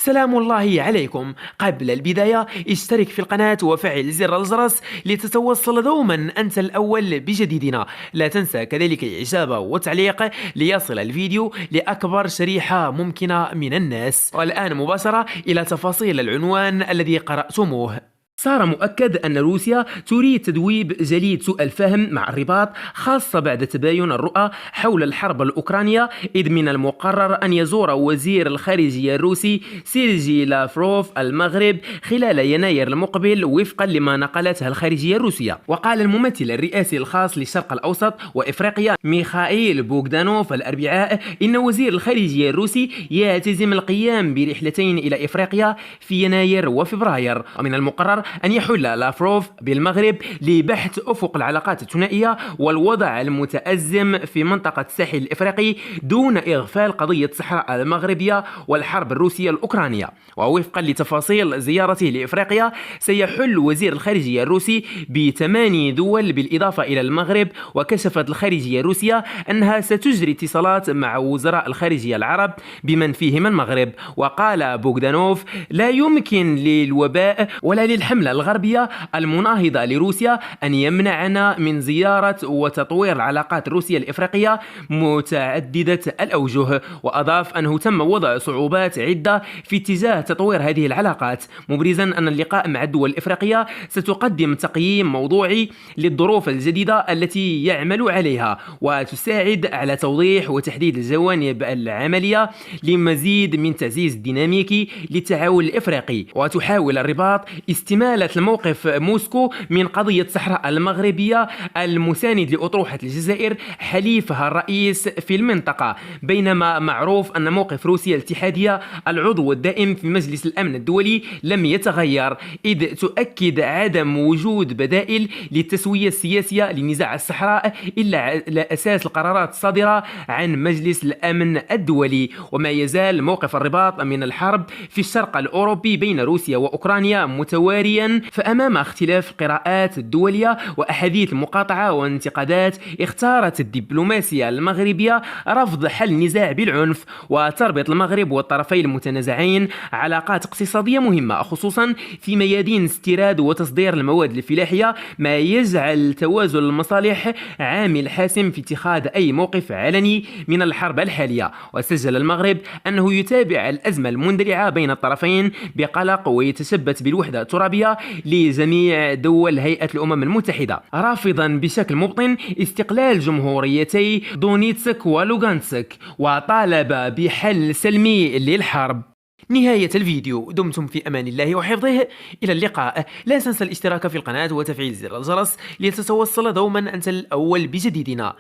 سلام الله عليكم. قبل البداية اشترك في القناة وفعل زر الجرس لتتوصل دوما أنت الأول بجديدنا. لا تنسى كذلك الإعجاب والتعليق ليصل الفيديو لأكبر شريحة ممكنة من الناس. والآن مباشرة إلى تفاصيل العنوان الذي قرأتموه. صار مؤكد أن روسيا تريد تدويب جليد سوء الفهم مع الرباط، خاصة بعد تباين الرؤى حول الحرب الأوكرانية، إذ من المقرر أن يزور وزير الخارجية الروسي سيرجي لافروف المغرب خلال يناير المقبل وفقا لما نقلتها الخارجية الروسية. وقال الممثل الرئاسي الخاص للشرق الأوسط وإفريقيا ميخائيل بوغدانوف الأربعاء إن وزير الخارجية الروسي يعتزم القيام برحلتين إلى إفريقيا في يناير وفبراير، ومن المقرر أن يحل لافروف بالمغرب لبحث أفق العلاقات الثنائية والوضع المتأزم في منطقة الساحل الإفريقي دون إغفال قضية الصحراء المغربية والحرب الروسية الأوكرانية. ووفقا لتفاصيل زيارته لإفريقيا سيحل وزير الخارجية الروسي ب8 دول بالإضافة إلى المغرب. وكشفت الخارجية الروسية أنها ستجري اتصالات مع وزراء الخارجية العرب بمن فيهم المغرب. وقال بوغدانوف: لا يمكن للوباء ولا للحملة الغربية المناهضة لروسيا أن يمنعنا من زيارة وتطوير العلاقات الروسية الإفريقية متعددة الأوجه. وأضاف أنه تم وضع صعوبات عدة في اتجاه تطوير هذه العلاقات، مبرزا أن اللقاء مع الدول الإفريقية ستقدم تقييم موضوعي للظروف الجديدة التي يعمل عليها، وتساعد على توضيح وتحديد الجوانب العملية لمزيد من تعزيز الديناميكي للتعاون الإفريقي. وتحاول الرباط استمالة الموقف موسكو من قضية الصحراء المغربية المساند لأطروحة الجزائر حليفها الرئيس في المنطقة، بينما معروف أن موقف روسيا الاتحادية العضو الدائم في مجلس الأمن الدولي لم يتغير، إذ تؤكد عدم وجود بدائل للتسوية السياسية لنزاع الصحراء إلا على أساس القرارات الصادرة عن مجلس الأمن الدولي. وما يزال موقف الرباط من الحرب في الشرق الأوروبي بين روسيا وأوكرانيا متواريا، فأمام اختلاف القراءات الدولية وأحاديث المقاطعة والانتقادات اختارت الدبلوماسية المغربية رفض حل النزاع بالعنف، وتربط المغرب والطرفين المتنازعين علاقات اقتصادية مهمة خصوصا في ميادين استيراد وتصدير المواد الفلاحية، ما يجعل توازن المصالح عامل حاسم في اتخاذ أي موقف علني من الحرب الحالية. وسجل المغرب أنه يتابع الأزمة المندلعة بين الطرفين بقلق ويتشبث بالوحدة الترابية لجميع دول هيئة الأمم المتحدة، رافضا بشكل مبطن استقلال جمهوريتي دونيتسك ولوغانسك، وطالب بحل سلمي للحرب. نهاية الفيديو. دمتم في أمان الله وحفظه. إلى اللقاء. لا تنسى الاشتراك في القناة وتفعيل زر الجرس لتتوصل دوما أنت الأول بجديدنا.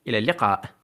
إلى اللقاء.